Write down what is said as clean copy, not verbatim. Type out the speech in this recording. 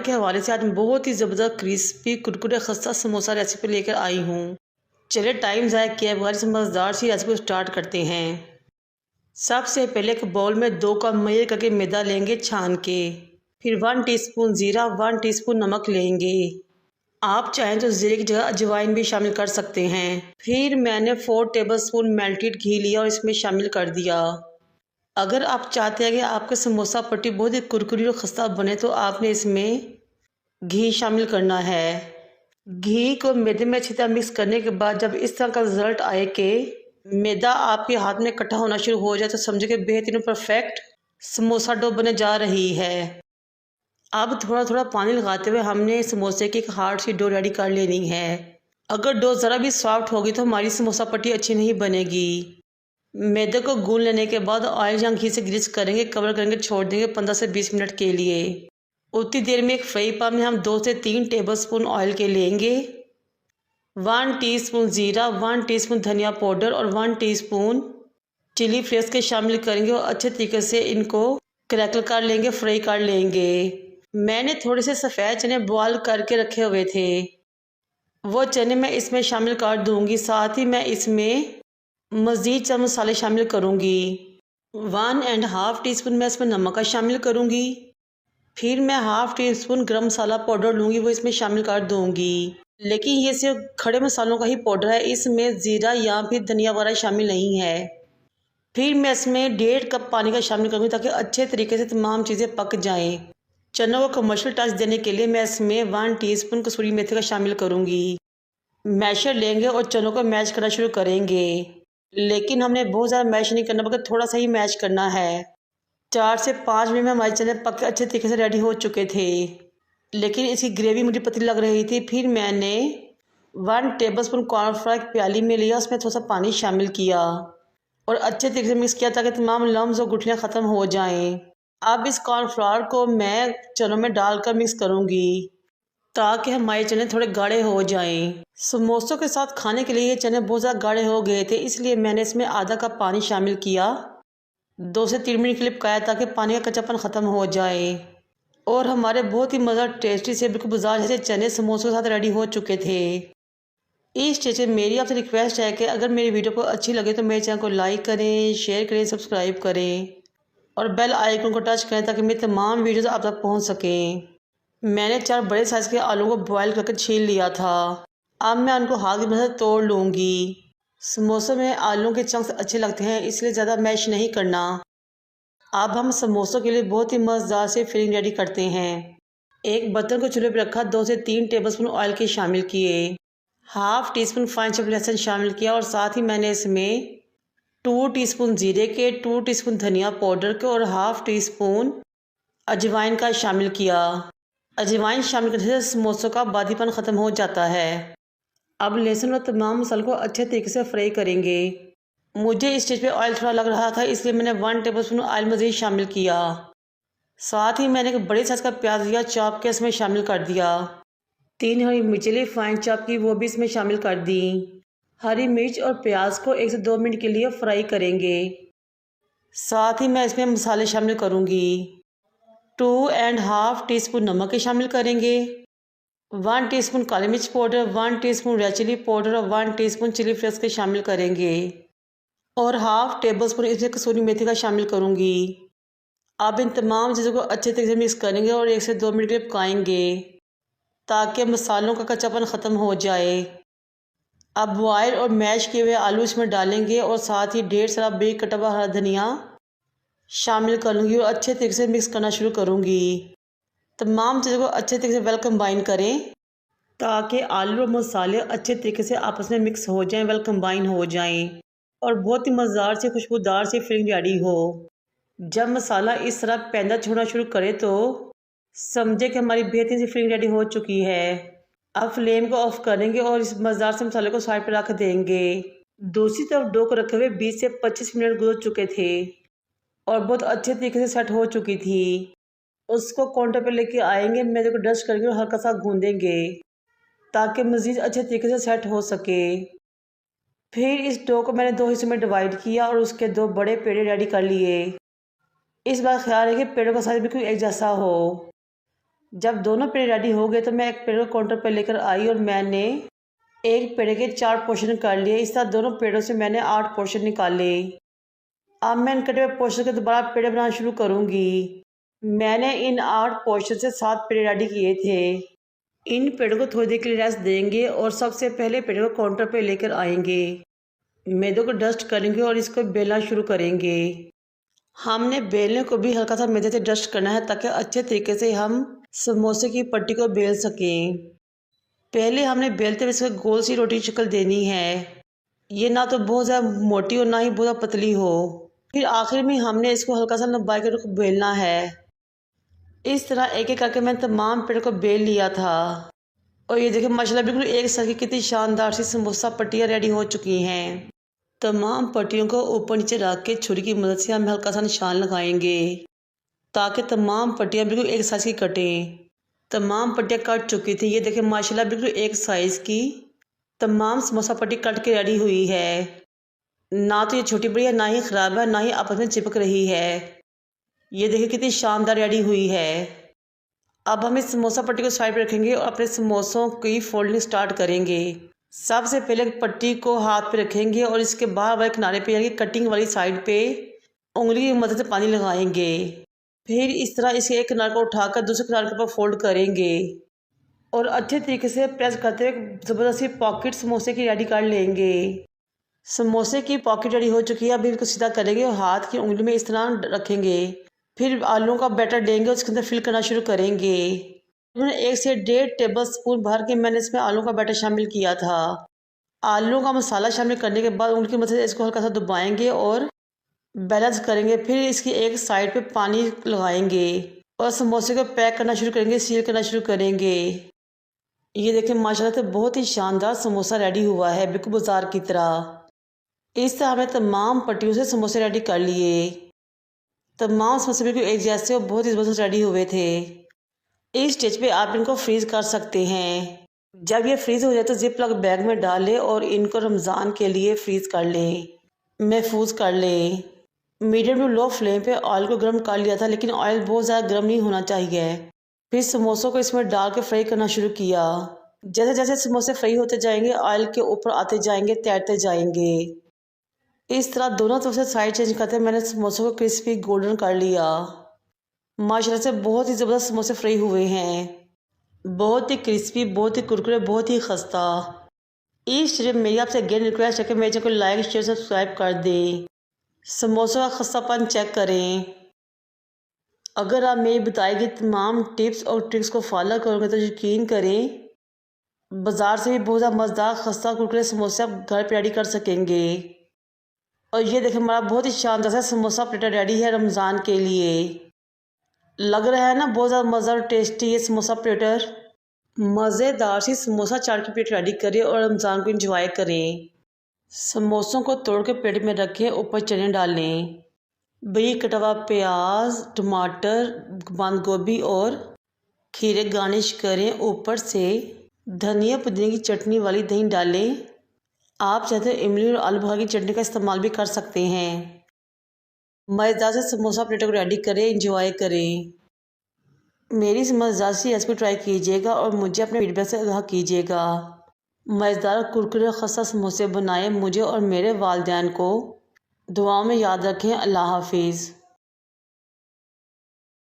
के हवाले से आज मैं बहुत ही ज़बरदस्त क्रिस्पी कुरकुरे खस्ता समोसा रेसिपी लेकर आई हूँ। चलिए टाइम ज़ाया किए बगैर इस मज़ेदार सी रेसिपी स्टार्ट करते हैं। सबसे पहले एक बाउल में 2 कप मेजर करके मैदा लेंगे छान के। फिर 1 टीस्पून ज़ीरा, 1 टीस्पून नमक लेंगे। आप चाहें तो ज़ीरे की जगह अजवाइन भी शामिल कर सकते हैं। फिर मैंने 4 टेबलस्पून मेल्टेड घी लिया और इसमें शामिल कर दिया। अगर आप चाहते हैं कि आपके समोसा पट्टी बहुत ही कुरकुरी और खस्ता बने तो आपने इसमें घी शामिल करना है। घी को मैदे में अच्छी तरह मिक्स करने के बाद जब इस तरह का रिजल्ट आए कि मैदा आपके हाथ में इकट्ठा होना शुरू हो जाए तो समझो कि बेहतरीन परफेक्ट समोसा डो बने जा रही है। अब थोड़ा थोड़ा पानी लगाते हुए हमने समोसे की एक हार्ड सी डो रेडी कर लेनी है। अगर डो ज़रा भी सॉफ्ट होगी तो हमारी समोसा पट्टी अच्छी नहीं बनेगी। मैदे को गूंद लेने के बाद ऑयल या घी से ग्रीस करेंगे, कवर करेंगे, छोड़ देंगे 15 से 20 मिनट के लिए। उतनी देर में एक फ्राई पैन में हम 2 से 3 टेबलस्पून ऑयल के लेंगे। 1 टीस्पून ज़ीरा, 1 टीस्पून धनिया पाउडर और 1 टीस्पून चिली फ्लेक्स के शामिल करेंगे और अच्छे तरीके से इनको क्रैकल कर लेंगे, फ्राई कर लेंगे। मैंने थोड़े से सफ़ेद चने बॉयल करके रखे हुए थे, वो चने मैं इसमें शामिल कर दूंगी। साथ ही मैं इसमें मज़ीद चंद मसाले शामिल करूंगी। 1.5 टीस्पून मैं इसमें नमक का शामिल करूंगी। फिर मैं 1/2 टीस्पून गरम मसाला पाउडर लूँगी, वो इसमें शामिल कर दूँगी। लेकिन ये सिर्फ खड़े मसालों का ही पाउडर है, इसमें ज़ीरा या फिर धनिया वगैरह शामिल नहीं है। फिर मैं इसमें 1.5 कप पानी का शामिल करूँगी ताकि अच्छे तरीके से तमाम चीज़ें पक जाएं। चनों को कमर्शियल टच देने के लिए मैं इसमें 1 टीस्पून कसूरी मेथी का शामिल करूँगी। मैशर लेंगे और चनों को मैश करना शुरू करेंगे, लेकिन हमने बहुत ज़्यादा मैश नहीं करना बल्कि थोड़ा सा ही मैश करना है। 4 से 5 मिनट में हमारे चने पक के अच्छे तरीके से रेडी हो चुके थे, लेकिन इसकी ग्रेवी मुझे पतली लग रही थी। फिर मैंने 1 टेबलस्पून कॉर्नफ्लोर एक प्याली में लिया, उसमें थोड़ा सा पानी शामिल किया और अच्छे तरीके से मिक्स किया ताकि तमाम लम्स और गुठलियाँ ख़त्म हो जाएं। अब इस कॉर्नफ्लोर को मैं चनों में डालकर मिक्स करूँगी ताकि हमारे चने थोड़े गाढ़े हो जाएं। समोसों के साथ खाने के लिए ये चने बहुत ज़्यादा गाढ़े हो गए थे, इसलिए मैंने इसमें आधा कप पानी शामिल किया। 2 से 3 मिनट के लिए पकाया ताकि पानी का कच्चापन ख़त्म हो जाए और हमारे बहुत ही मज़ेदार टेस्टी से बिल्कुल बाजार जैसे चने समोसों के साथ रेडी हो चुके थे। इस स्टेज में मेरी आपसे रिक्वेस्ट है कि अगर मेरी वीडियो को अच्छी लगे तो मेरे चैनल को लाइक करें, शेयर करें, सब्सक्राइब करें और बेल आइकन को टच करें ताकि मेरी तमाम वीडियोज़ आप तक पहुँच सकें। मैंने 4 बड़े साइज़ के आलू को बॉयल करके छील लिया था। अब मैं उनको हाथ की मदद से तोड़ लूँगी। समोसों में आलू के चंक्स अच्छे लगते हैं, इसलिए ज़्यादा मैश नहीं करना। अब हम समोसों के लिए बहुत ही मज़ेदार से फिलिंग रेडी करते हैं। एक बर्तन को चूल्हे पर रखा, 2 से 3 टेबलस्पून ऑयल के शामिल किए, 1/2 टीस्पून फाइन चॉप्ड लहसुन शामिल किया और साथ ही मैंने इसमें 2 टीस्पून ज़ीरे के, 2 टीस्पून धनिया पाउडर के और 1/2 टीस्पून अजवाइन का शामिल किया। अजवाइन शामिल करने से समोसों का बादीपन ख़त्म हो जाता है। अब लहसुन और तमाम मसालों को अच्छे तरीके से फ्राई करेंगे। मुझे इस स्टेज पे ऑयल थोड़ा लग रहा था, इसलिए मैंने 1 टेबलस्पून ऑयल मज़ीद शामिल किया। साथ ही मैंने एक बड़े साइज़ का प्याज लिया, चॉप के इसमें शामिल कर दिया। 3 हरी मिर्चें ली फाइन चॉप की, वो भी इसमें शामिल कर दी। हरी मिर्च और प्याज को 1 से 2 मिनट के लिए फ्राई करेंगे। साथ ही मैं इसमें मसाले शामिल करूँगी। 2.5 टीस्पून नमक के शामिल करेंगे, 1 टीस्पून काली मिर्च powder, 1 teaspoon red chilli powder और 1 टीस्पून चिली फ्लेक्स के शामिल करेंगे और 1/2 टेबलस्पून इसमें कसूरी मेथी का शामिल करूँगी। अब इन तमाम चीज़ों को अच्छे तरीके से मिक्स करेंगे और 1 से 2 मिनट के लिए पकाएंगे ताकि मसालों का कच्चापन ख़त्म हो जाए। अब बॉयल और मैश किए हुए आलू इसमें डालेंगे और साथ ही ढेर सारा बारीक कटा हुआ हरा धनिया शामिल करूँगी और अच्छे तरीके से मिक्स करना शुरू करूँगी। तमाम चीज़ों को अच्छे तरीके से वेल कंबाइन करें ताकि आलू और मसाले अच्छे तरीके से आपस में मिक्स हो जाएं, वेल कंबाइन हो जाएं और बहुत ही मज़ेदार से खुशबूदार से फिलिंग रेडी हो। जब मसाला इस तरह पैंदा छोड़ना शुरू करे तो समझे कि हमारी बेहतरीन सी फिलिंग रेडी हो चुकी है। अब फ्लेम को ऑफ करेंगे और इस मज़ेदार से मसाले को साइड पर रख देंगे। दूसरी तरफ डो को रखे हुए 20 से 25 मिनट गुजर चुके थे और बहुत अच्छे तरीके से सेट हो चुकी थी। उसको काउंटर पर लेके आएंगे, मैदे को डस्ट करके और हल्का सा गूंदेंगे ताकि मज़ीद अच्छे तरीके से सेट हो सके। फिर इस डो को मैंने 2 हिस्सों में डिवाइड किया और उसके 2 बड़े पेड़े रेडी कर लिए। इस बार ख्याल है कि पेड़ों का साइज बिल्कुल एक जैसा हो। जब दोनों पेड़े रेडी हो गए तो मैं एक पेड़े को काउंटर पर लेकर आई और मैंने एक पेड़े के 4 पोर्शन कर लिए। इस तरह दोनों पेड़ों से मैंने 8 पोर्शन निकाले। अब मैं इन कटे हुए पोर्शन के दोबारा पेड़े बनाना शुरू करूँगी। मैंने इन 8 पोर्शन से 7 पेड़े रेडी किए थे। इन पेड़ों को थोड़ी देर के लिए रेस्ट देंगे और सबसे पहले पेड़ों को काउंटर पर लेकर आएंगे। मैदे को डस्ट करेंगे और इसको बेलना शुरू करेंगे। हमने बेलने को भी हल्का सा मैदे से डस्ट करना है ताकि अच्छे तरीके से हम समोसे की पट्टी को बेल सकें। पहले हमने बेलते हुए इसको गोल सी रोटी शक्ल देनी है। ये ना तो बहुत ज़्यादा मोटी हो ना ही बहुत ज़्यादा पतली हो। फिर आखिर में हमने इसको हल्का सा लंबाई कर बेलना है। इस तरह एक एक करके मैंने तमाम पेड़ों को बेल लिया था। और ये देखिए माशाल्लाह बिल्कुल एक साथ की कितनी शानदार सी समोसा पट्टियाँ रेडी हो चुकी हैं। तमाम पट्टियों को ऊपर नीचे रख के छुरी की मदद से हम हल्का सा निशान लगाएंगे ताकि तमाम पट्टियाँ बिल्कुल एक साइज़ की कटें। तमाम पट्टियाँ कट चुकी थी। ये देखिए माशाल्लाह बिल्कुल एक साइज़ की तमाम समोसा पट्टी कट के रेडी हुई है। ना तो ये छोटी बड़ी है, ना ही ख़राब है, ना ही आपस में चिपक रही है। ये देखिए कितनी शानदार रेडी हुई है। अब हम इस समोसा पट्टी को साइड पर रखेंगे और अपने समोसों की फोल्डिंग स्टार्ट करेंगे। सबसे पहले पट्टी को हाथ पे रखेंगे और इसके बाहर वाले किनारे पे यानी कटिंग वाली साइड पे उंगली की मदद से पानी लगाएंगे। फिर इस तरह इसके एक किनारे को उठाकर दूसरे किनारे के ऊपर फोल्ड करेंगे और अच्छे तरीके से प्रेस करते हुए ज़बरदस्ती पॉकेट समोसे की रेडी कर लेंगे। समोसे की पॉकेट रेडी हो चुकी है। अभी इसको सीधा करेंगे और हाथ की उंगली में इस तरह रखेंगे। फिर आलूओं का बैटर देंगे, उसके अंदर फिल करना शुरू करेंगे। मैंने 1 से 1.5 टेबल स्पून भर के मैंने इसमें आलू का बैटर शामिल किया था। आलू का मसाला शामिल करने के बाद उंगली की मदद से इसको हल्का सा दबाएंगे और बैलेंस करेंगे। फिर इसकी एक साइड पे पानी लगाएंगे और समोसे को पैक करना शुरू करेंगे, सील करना शुरू करेंगे। ये देखें माशाल्लाह से बहुत ही शानदार समोसा रेडी हुआ है, बिल्कुल बाजार की तरह। इस तरह हमने तमाम पट्टियों से समोसे रेडी कर लिए। तमाम समोसे बिल्कुल एक जैसे और बहुत ही ज़बरदस्त रेडी हुए थे। इस स्टेज पे आप इनको फ्रीज़ कर सकते हैं। जब ये फ्रीज़ हो जाए तो जिप लॉक बैग में डालें और इनको रमज़ान के लिए फ्रीज़ कर लें, महफूज कर लें। मीडियम टू लो फ्लेम पे ऑयल को गर्म कर लिया था, लेकिन ऑयल बहुत ज़्यादा गर्म नहीं होना चाहिए। फिर समोसों को इसमें डाल के फ्राई करना शुरू किया। जैसे जैसे समोसे फ्राई होते जाएंगे ऑयल के ऊपर आते जाएंगे, तैरते जाएंगे। इस तरह दोनों तरफ से साइड चेंज करते मैंने समोसों को क्रिस्पी गोल्डन कर लिया। माशाल्लाह से बहुत ही ज़बरदस्त समोसे फ्राई हुए हैं, बहुत ही क्रिस्पी, बहुत ही कुरकुरे, बहुत ही खस्ता। इस ट्रिप मेरी आपसे अगेन रिक्वेस्ट है कि मेरे चैनल को लाइक शेयर सब्सक्राइब कर दें। समोसों का खस्तापन चेक करें। अगर आप मेरी बताई गई तमाम टिप्स और ट्रिक्स को फॉलो करोगे तो यकीन करें बाज़ार से भी बहुत ज़्यादा मज़ेदार खस्ता कुरकुरे समोसे आप घर पर रेडी कर सकेंगे। और ये देखें हमारा बहुत ही शानदार सा समोसा प्लेटर रेडी है रमज़ान के लिए। लग रहा है ना बहुत ज़्यादा मज़ा और टेस्टी ये समोसा प्लेटर। मज़ेदार सी समोसा चाट की प्लेट रेडी करें और रमज़ान को एंजॉय करें। समोसों को तोड़ के प्लेट में रखें, ऊपर चने डालें, बारीक कटा हुआ प्याज, टमाटर, बंद गोभी और खीरे गार्निश करें। ऊपर से धनिया पुदीने की चटनी वाली दही डालें। आप चाहते तो इमली और आलू बुखारा की चटनी का इस्तेमाल भी कर सकते हैं। मज़ेदार से समोसा प्लेटर को रेडी करें, एंजॉय करें। मेरी इस मज़ेदार सी रेसिपी ट्राई कीजिएगा और मुझे अपने फीडबैक से आगाह कीजिएगा। मज़ेदार कुरकुरे खस्ता समोसे बनाएं। मुझे और मेरे वालिदैन को दुआओं में याद रखें। अल्लाह हाफिज़।